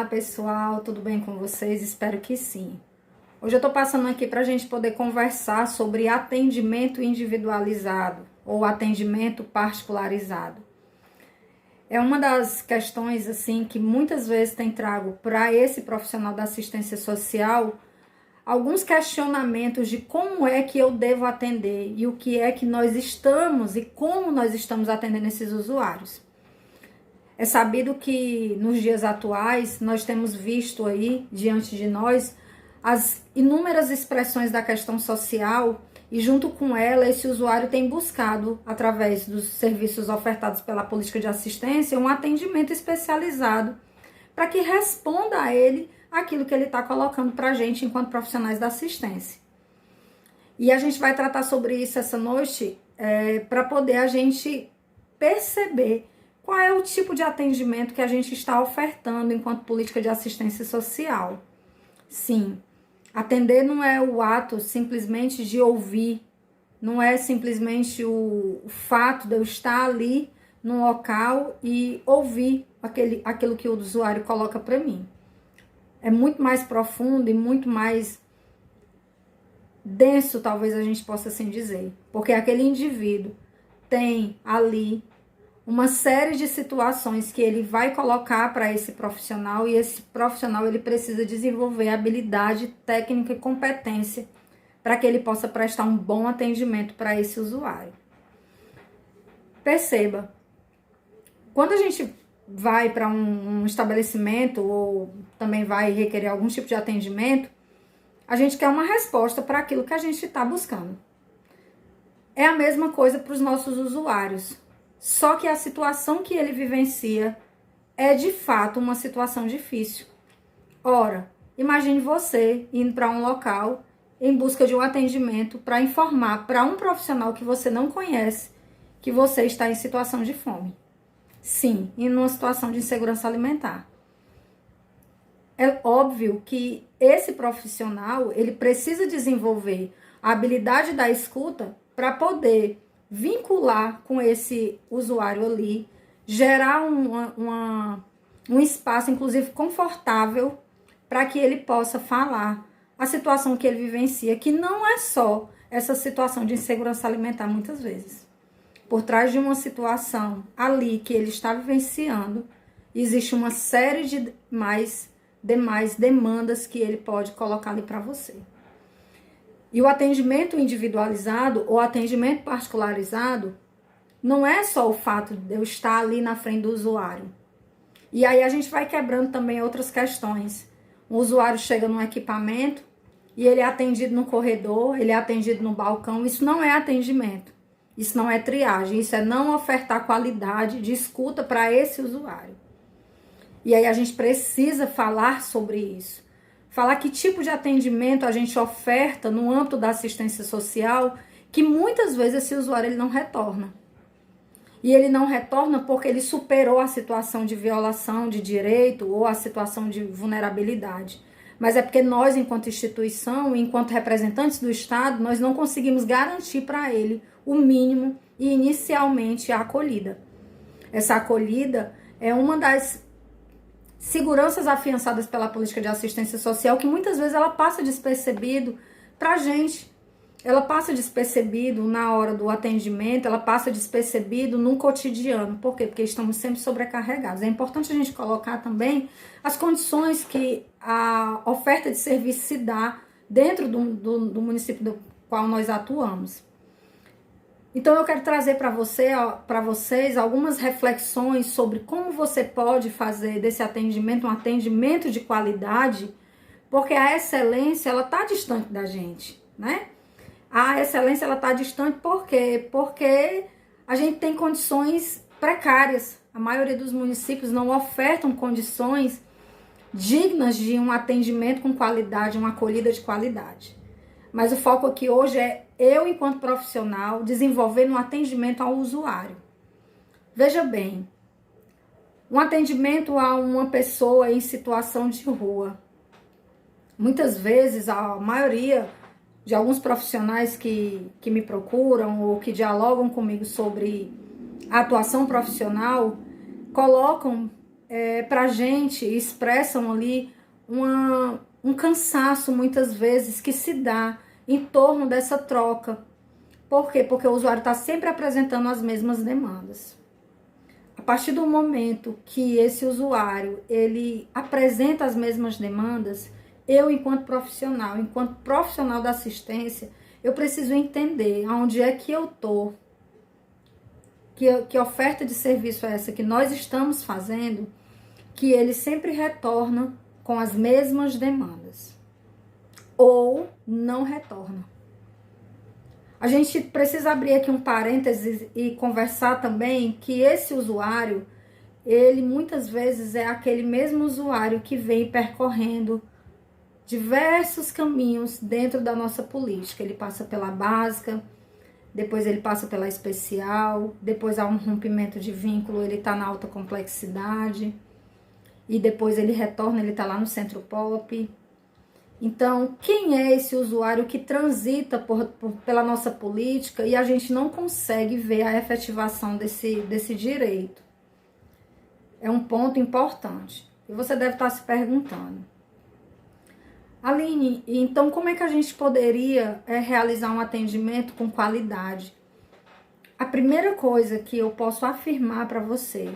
Olá pessoal, tudo bem com vocês? Espero que sim. Hoje eu tô passando aqui para a gente poder conversar sobre atendimento individualizado ou atendimento particularizado. É uma das questões assim que muitas vezes tem trago para esse profissional da assistência social alguns questionamentos de como é que eu devo atender e o que é que nós estamos e como nós estamos atendendo esses usuários. É sabido que nos dias atuais nós temos visto aí diante de nós as inúmeras expressões da questão social e junto com ela esse usuário tem buscado, através dos serviços ofertados pela política de assistência, um atendimento especializado para que responda a ele aquilo que ele está colocando para a gente enquanto profissionais da assistência. E a gente vai tratar sobre isso essa noite para poder a gente perceber qual é o tipo de atendimento que a gente está ofertando enquanto política de assistência social. Sim, atender não é o ato simplesmente de ouvir, não é simplesmente o fato de eu estar ali no local e ouvir aquilo que o usuário coloca para mim. É muito mais profundo e muito mais denso, talvez a gente possa assim dizer, porque aquele indivíduo tem ali uma série de situações que ele vai colocar para esse profissional e esse profissional ele precisa desenvolver habilidade, técnica e competência para que ele possa prestar um bom atendimento para esse usuário. Perceba, quando a gente vai para um estabelecimento ou também vai requerer algum tipo de atendimento, a gente quer uma resposta para aquilo que a gente está buscando. É a mesma coisa para os nossos usuários. Só que a situação que ele vivencia é de fato uma situação difícil. Ora, imagine você indo para um local em busca de um atendimento para informar para um profissional que você não conhece que você está em situação de fome. Sim, em uma situação de insegurança alimentar. É óbvio que esse profissional ele precisa desenvolver a habilidade da escuta para poder vincular com esse usuário ali, gerar um espaço, inclusive, confortável para que ele possa falar a situação que ele vivencia, que não é só essa situação de insegurança alimentar muitas vezes. Por trás de uma situação ali que ele está vivenciando, existe uma série de demais demandas que ele pode colocar ali para você. E o atendimento individualizado ou atendimento particularizado não é só o fato de eu estar ali na frente do usuário. E aí a gente vai quebrando também outras questões. O usuário chega num equipamento e ele é atendido no corredor, ele é atendido no balcão. Isso não é atendimento. Isso não é triagem. Isso é não ofertar qualidade de escuta para esse usuário. E aí a gente precisa falar sobre isso. Falar que tipo de atendimento a gente oferta no âmbito da assistência social, que muitas vezes esse usuário ele não retorna. E ele não retorna porque ele superou a situação de violação de direito ou a situação de vulnerabilidade. Mas é porque nós, enquanto instituição, enquanto representantes do Estado, nós não conseguimos garantir para ele o mínimo e inicialmente a acolhida. Essa acolhida é uma das seguranças afiançadas pela política de assistência social, que muitas vezes ela passa despercebido para a gente. Ela passa despercebido na hora do atendimento, ela passa despercebido no cotidiano. Por quê? Porque estamos sempre sobrecarregados. É importante a gente colocar também as condições que a oferta de serviço se dá dentro do município do qual nós atuamos. Então eu quero trazer para vocês algumas reflexões sobre como você pode fazer desse atendimento um atendimento de qualidade, porque a excelência ela está distante da gente, né? A excelência ela está distante por quê? Porque a gente tem condições precárias. A maioria dos municípios não ofertam condições dignas de um atendimento com qualidade, uma acolhida de qualidade. Mas o foco aqui hoje é eu, enquanto profissional, desenvolvendo um atendimento ao usuário. Veja bem, um atendimento a uma pessoa em situação de rua. Muitas vezes, a maioria de alguns profissionais que me procuram ou que dialogam comigo sobre a atuação profissional, colocam pra gente, expressam ali um cansaço, muitas vezes, que se dá em torno dessa troca. Por quê? Porque o usuário está sempre apresentando as mesmas demandas. A partir do momento que esse usuário, ele apresenta as mesmas demandas, eu, enquanto profissional da assistência, eu preciso entender aonde é que eu estou, que oferta de serviço é essa que nós estamos fazendo, que ele sempre retorna com as mesmas demandas, ou não retorna. A gente precisa abrir aqui um parênteses e conversar também que esse usuário, ele muitas vezes é aquele mesmo usuário que vem percorrendo diversos caminhos dentro da nossa política. Ele passa pela básica, depois ele passa pela especial, depois há um rompimento de vínculo, ele está na alta complexidade, e depois ele retorna, ele está lá no centro pop. Então, quem é esse usuário que transita pela nossa política e a gente não consegue ver a efetivação desse direito? É um ponto importante. E você deve estar se perguntando: Aline, então como é que a gente poderia realizar um atendimento com qualidade? A primeira coisa que eu posso afirmar para você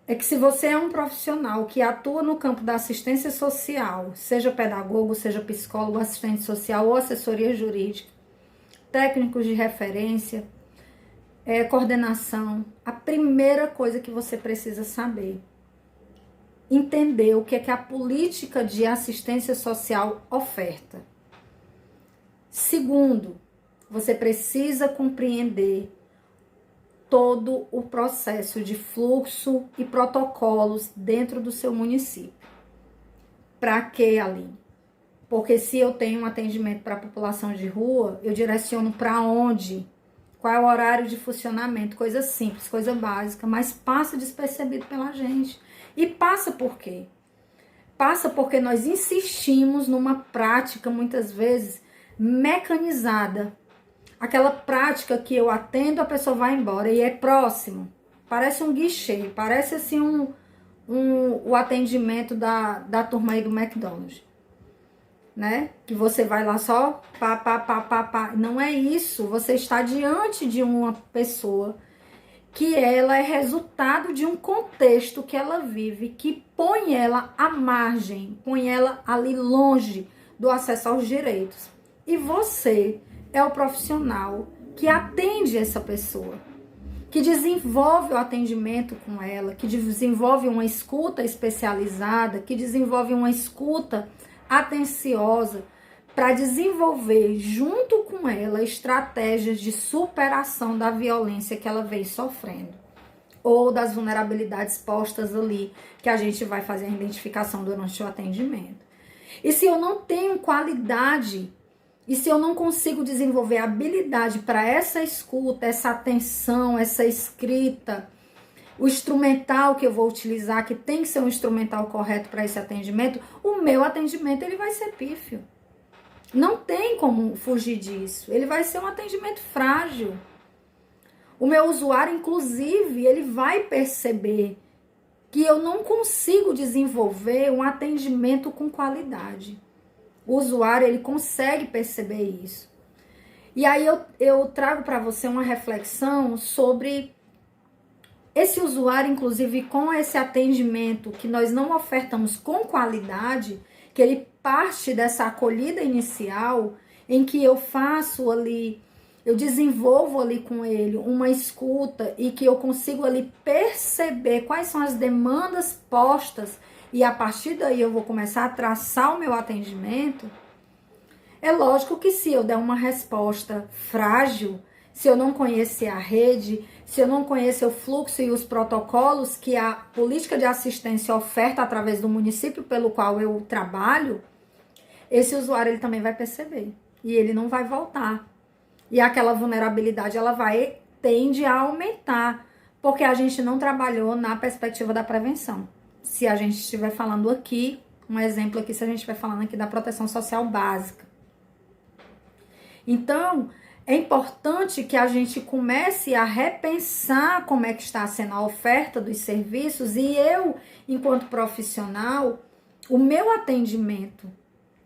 é que se você é um profissional que atua no campo da assistência social, seja pedagogo, seja psicólogo, assistente social ou assessoria jurídica, técnicos de referência, coordenação, a primeira coisa que você precisa saber, entender o que é que a política de assistência social oferta. Segundo, você precisa compreender todo o processo de fluxo e protocolos dentro do seu município. Para quê, Aline? Porque se eu tenho um atendimento para a população de rua, eu direciono para onde? Qual é o horário de funcionamento? Coisa simples, coisa básica, mas passa despercebido pela gente. E passa por quê? Passa porque nós insistimos numa prática, muitas vezes, mecanizada. Aquela prática que eu atendo, a pessoa vai embora e é próximo. Parece um guichê, parece assim o atendimento da turma aí do McDonald's, né? Que você vai lá só pá. Não é isso, você está diante de uma pessoa que ela é resultado de um contexto que ela vive, que põe ela à margem, põe ela ali longe do acesso aos direitos. E você é o profissional que atende essa pessoa, que desenvolve o atendimento com ela, que desenvolve uma escuta especializada, que desenvolve uma escuta atenciosa para desenvolver junto com ela estratégias de superação da violência que ela vem sofrendo ou das vulnerabilidades postas ali, que a gente vai fazer a identificação durante o atendimento. E se eu não tenho qualidade, e se eu não consigo desenvolver habilidade para essa escuta, essa atenção, essa escrita, o instrumental que eu vou utilizar, que tem que ser um instrumental correto para esse atendimento, o meu atendimento ele vai ser pífio. Não tem como fugir disso. Ele vai ser um atendimento frágil. O meu usuário, inclusive, ele vai perceber que eu não consigo desenvolver um atendimento com qualidade. O usuário, ele consegue perceber isso. E aí eu trago para você uma reflexão sobre esse usuário, inclusive, com esse atendimento que nós não ofertamos com qualidade, que ele parte dessa acolhida inicial, em que eu faço ali, eu desenvolvo ali com ele uma escuta e que eu consigo ali perceber quais são as demandas postas e a partir daí eu vou começar a traçar o meu atendimento. É lógico que se eu der uma resposta frágil, se eu não conhecer a rede, se eu não conhecer o fluxo e os protocolos que a política de assistência oferta através do município pelo qual eu trabalho, esse usuário ele também vai perceber e ele não vai voltar. E aquela vulnerabilidade ela tende a aumentar, porque a gente não trabalhou na perspectiva da prevenção. Se a gente estiver falando aqui, um exemplo aqui, se a gente estiver falando aqui da proteção social básica. Então, É importante que a gente comece a repensar como é que está sendo a oferta dos serviços e eu, enquanto profissional, o meu atendimento.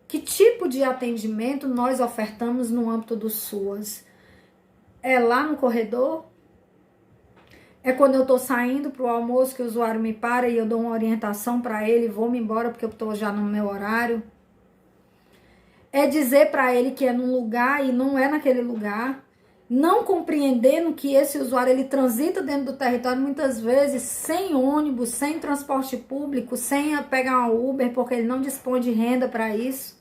Que tipo de atendimento nós ofertamos no âmbito do SUAS? É lá no corredor? É quando eu estou saindo para o almoço que o usuário me para e eu dou uma orientação para ele e vou me embora porque eu estou já no meu horário? É dizer para ele que é num lugar e não é naquele lugar? Não compreendendo que esse usuário ele transita dentro do território muitas vezes sem ônibus, sem transporte público, sem pegar um Uber porque ele não dispõe de renda para isso?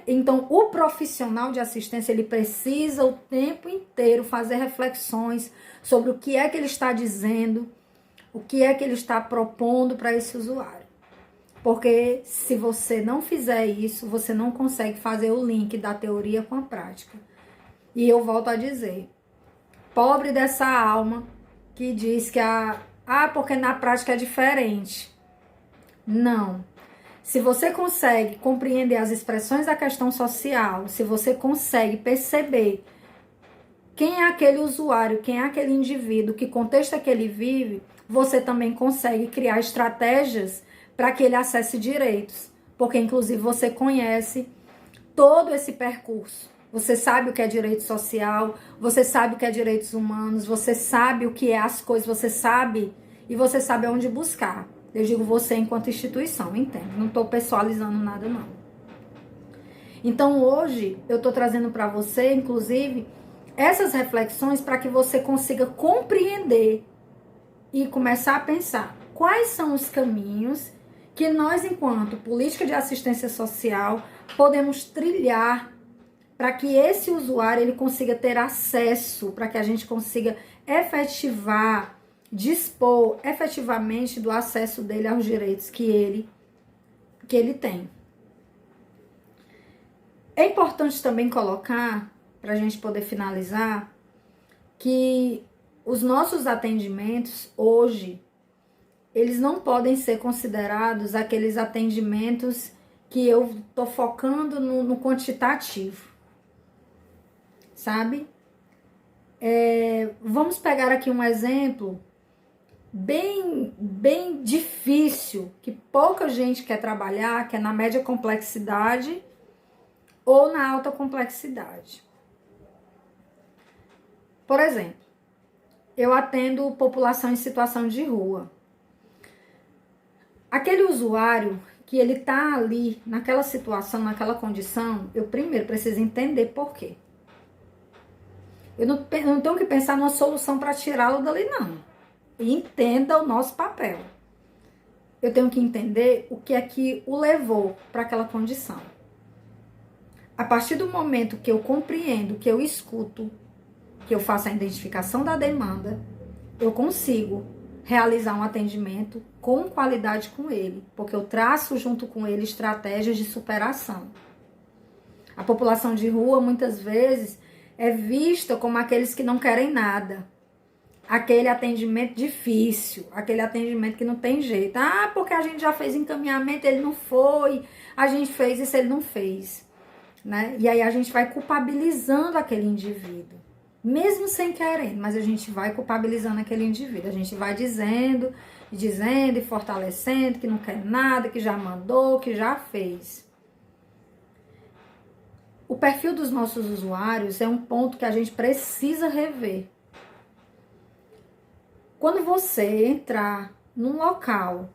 Então, o profissional de assistência, ele precisa o tempo inteiro fazer reflexões sobre o que é que ele está dizendo, o que é que ele está propondo para esse usuário. Porque se você não fizer isso, você não consegue fazer o link da teoria com a prática. E eu volto a dizer, pobre dessa alma que diz que porque na prática é diferente. Não. Se você consegue compreender as expressões da questão social, se você consegue perceber quem é aquele usuário, quem é aquele indivíduo, que contexto é que ele vive, você também consegue criar estratégias para que ele acesse direitos. Porque, inclusive, você conhece todo esse percurso. Você sabe o que é direito social, você sabe o que é direitos humanos, você sabe o que é as coisas, você sabe e você sabe aonde buscar. Eu digo você enquanto instituição, entende? Não estou pessoalizando nada, não. Então, hoje, eu estou trazendo para você, inclusive, essas reflexões para que você consiga compreender e começar a pensar quais são os caminhos que nós, enquanto política de assistência social, podemos trilhar para que esse usuário ele consiga ter acesso, para que a gente consiga efetivar, dispor efetivamente do acesso dele aos direitos que ele tem. É importante também colocar, para a gente poder finalizar, que os nossos atendimentos hoje, eles não podem ser considerados aqueles atendimentos que eu estou focando no quantitativo, sabe? Vamos pegar aqui um exemplo bem difícil, que pouca gente quer trabalhar, que é na média complexidade ou na alta complexidade. Por exemplo, eu atendo população em situação de rua. Aquele usuário que ele tá ali, naquela situação, naquela condição, eu primeiro preciso entender por quê. Eu não tenho que pensar numa solução para tirá-lo dali, não. Entenda o nosso papel. Eu tenho que entender o que é que o levou para aquela condição. A partir do momento que eu compreendo, que eu escuto, que eu faço a identificação da demanda, eu consigo realizar um atendimento com qualidade com ele, porque eu traço junto com ele estratégias de superação. A população de rua, muitas vezes, é vista como aqueles que não querem nada. Aquele atendimento difícil, aquele atendimento que não tem jeito. Porque a gente já fez encaminhamento, ele não foi, a gente fez isso, ele não fez. Né? E aí a gente vai culpabilizando aquele indivíduo, mesmo sem querer, mas a gente vai culpabilizando aquele indivíduo. A gente vai dizendo e fortalecendo que não quer nada, que já mandou, que já fez. O perfil dos nossos usuários é um ponto que a gente precisa rever. Quando você entrar num local,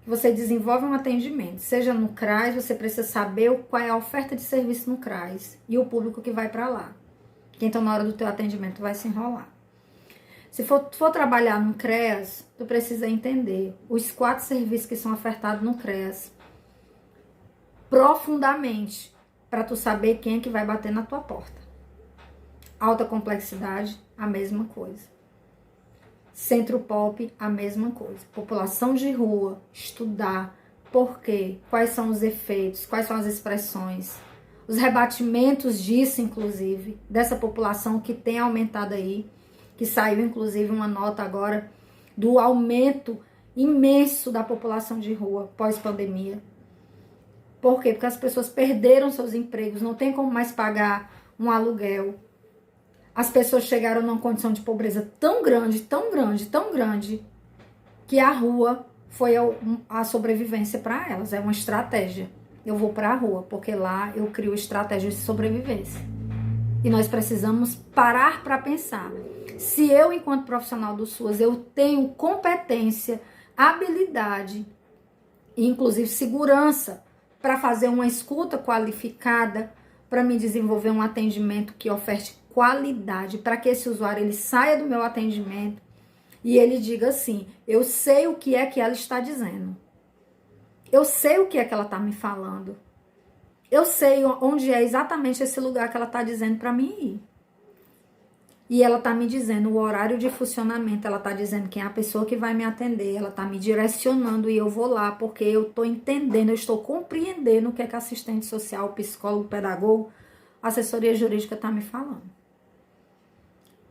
você desenvolve um atendimento, seja no CRAS, você precisa saber qual é a oferta de serviço no CRAS e o público que vai para lá. Que então na hora do teu atendimento vai se enrolar. Se for trabalhar no CREAS, tu precisa entender os 4 serviços que são ofertados no CREAS profundamente, para tu saber quem é que vai bater na tua porta. Alta complexidade, a mesma coisa. Centro pop, a mesma coisa. População de rua, estudar por quê, quais são os efeitos, quais são as expressões, os rebatimentos disso, inclusive, dessa população que tem aumentado aí, que saiu, inclusive, uma nota agora do aumento imenso da população de rua pós-pandemia. Por quê? Porque as pessoas perderam seus empregos, não tem como mais pagar um aluguel. As pessoas chegaram numa condição de pobreza tão grande, tão grande, tão grande, que a rua foi a sobrevivência para elas. É uma estratégia. Eu vou para a rua, porque lá eu crio estratégias de sobrevivência. E nós precisamos parar para pensar. Se eu, enquanto profissional do SUAS, eu tenho competência, habilidade e inclusive segurança para fazer uma escuta qualificada, para me desenvolver um atendimento que oferte qualidade, para que esse usuário ele saia do meu atendimento e ele diga assim: eu sei o que é que ela está dizendo. Eu sei o que é que ela está me falando. Eu sei onde é exatamente esse lugar que ela está dizendo para mim ir. E ela está me dizendo o horário de funcionamento, ela está dizendo quem é a pessoa que vai me atender, ela está me direcionando e eu vou lá porque eu estou entendendo, eu estou compreendendo o que é que assistente social, psicólogo, pedagogo, assessoria jurídica está me falando.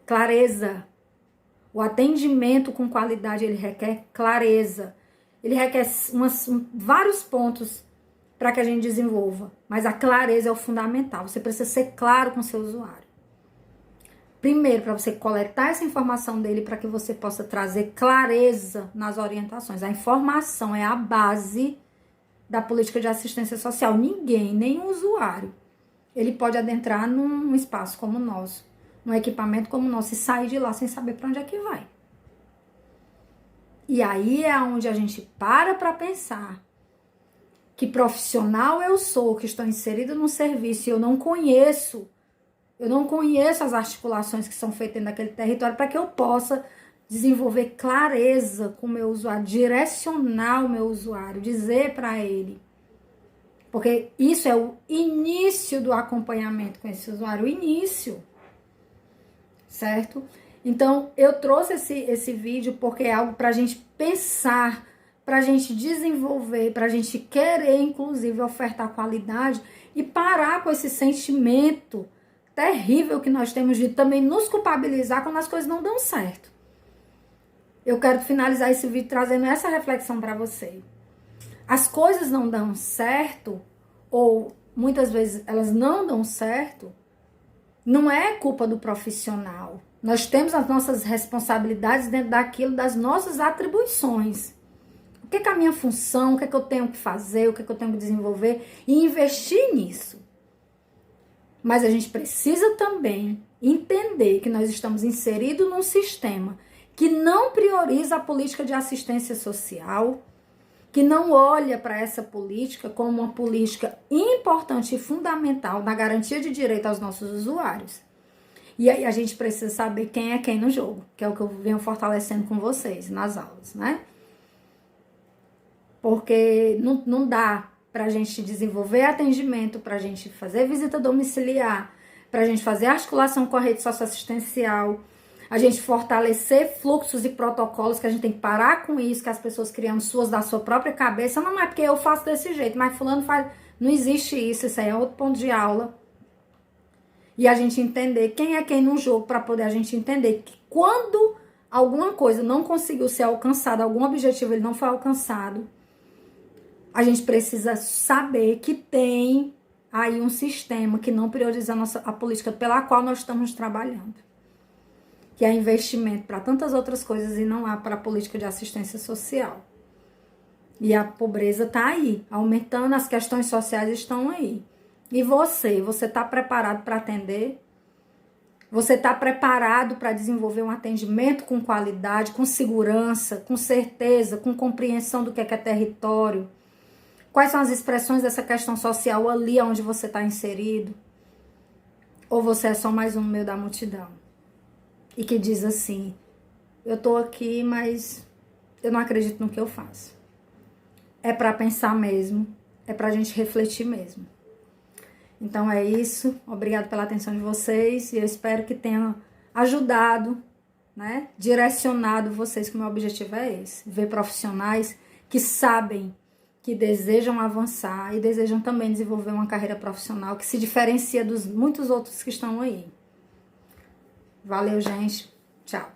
Clareza. O atendimento com qualidade, ele requer clareza. Ele requer vários pontos para que a gente desenvolva. Mas a clareza é o fundamental. Você precisa ser claro com o seu usuário. Primeiro, para você coletar essa informação dele, para que você possa trazer clareza nas orientações. A informação é a base da política de assistência social. Ninguém, nenhum usuário, ele pode adentrar num espaço como o nosso, num equipamento como o nosso e sair de lá sem saber para onde é que vai. E aí é onde a gente para pensar que profissional eu sou, que estou inserido num serviço e eu não conheço as articulações que são feitas dentro daquele território para que eu possa desenvolver clareza com o meu usuário, direcionar o meu usuário, dizer para ele. Porque isso é o início do acompanhamento com esse usuário, o início. Certo? Então, eu trouxe esse vídeo porque é algo para a gente pensar, para a gente desenvolver, para a gente querer, inclusive, ofertar qualidade e parar com esse sentimento terrível que nós temos de também nos culpabilizar quando as coisas não dão certo. Eu quero finalizar esse vídeo trazendo essa reflexão para você. As coisas não dão certo, ou muitas vezes elas não dão certo, não é culpa do profissional. Nós temos as nossas responsabilidades dentro daquilo, das nossas atribuições. O que é a minha função, o que é que eu tenho que fazer, o que é que eu tenho que desenvolver e investir nisso. Mas a gente precisa também entender que nós estamos inseridos num sistema que não prioriza a política de assistência social, que não olha para essa política como uma política importante e fundamental na garantia de direito aos nossos usuários. E aí a gente precisa saber quem é quem no jogo, que é o que eu venho fortalecendo com vocês nas aulas, né? Porque não dá para a gente desenvolver atendimento, para a gente fazer visita domiciliar, para a gente fazer articulação com a rede socioassistencial, a gente fortalecer fluxos e protocolos, que a gente tem que parar com isso, que as pessoas criam suas da sua própria cabeça. Não é porque eu faço desse jeito, mas fulano faz. Não existe isso, isso aí é outro ponto de aula. E a gente entender quem é quem no jogo, para poder a gente entender que quando alguma coisa não conseguiu ser alcançada, algum objetivo ele não foi alcançado, a gente precisa saber que tem aí um sistema que não prioriza a política pela qual nós estamos trabalhando. Que é investimento para tantas outras coisas e não há para a política de assistência social. E a pobreza está aí, aumentando, as questões sociais estão aí. E você está preparado para atender? Você está preparado para desenvolver um atendimento com qualidade, com segurança, com certeza, com compreensão do que é território? Quais são as expressões dessa questão social ali onde você está inserido? Ou você é só mais um no meio da multidão? E que diz assim, eu tô aqui, mas eu não acredito no que eu faço. É para pensar mesmo, é pra gente refletir mesmo. Então é isso, obrigado pela atenção de vocês e eu espero que tenha ajudado, né, direcionado vocês, que o meu objetivo é esse, ver profissionais que sabem, que desejam avançar e desejam também desenvolver uma carreira profissional que se diferencia dos muitos outros que estão aí. Valeu, gente. Tchau.